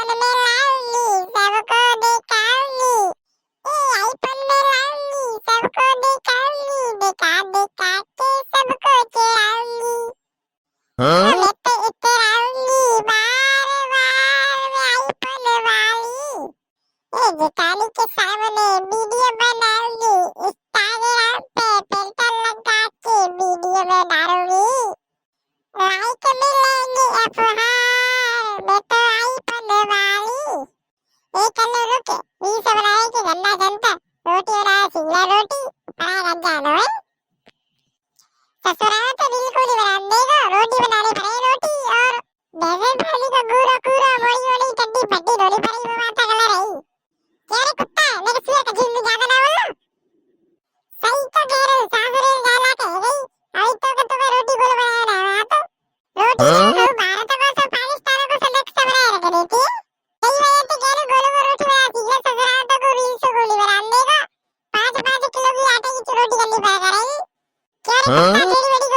कान में लाऊंगी, सबको दिखाऊंगी। आईफोन में लाऊंगी, सबको दिखाऊंगी, दिखा दिखा के सबको चिढ़ाऊंगी। मैं तो इतराऊंगी बार बार मैं आईफोन वाली। जेठानी के सामने वीडियो बनाऊंगी, इंस्टाग्राम पे फिल्टर लगा के वीडियो में डालूंगी। लाइक मिलेंगे अफहार, मैं तो आईफोन वाली। चलो रुके, ये सब बनाए कि गन्ना जनता रोटी बनाया सिंगला रोटी पड़ा रंजानो है। ससुराल तो बिल्कुल ही बना देगा, रोटी बनाने पड़े रोटी और डेजर्ट भाजी का गुरा गुरा मोड़ी मोड़ी चड्डी फड्डी रोटी पड़ी वो माता कलर है। क्या रे कुत्ता, मेरे सुअर का झुंड ज्यादा ना बोलना। सही तो कह रहे हो, सासुरे गाला कह गई। अभी तो रोटी बोल बनाया ना तो रोटी तो भारत को सब पाकिस्तान को सब नक्शा बनाए रख देती है। कई वजह से कह रहे गोलू को रोटी बना सीखा, ससुराल तो को रील से गोली बना देगा। 5-5 किलो की आटे की रोटी करनी पड़ा करेगी। क्या रे कुत्ता, तेरी बेटी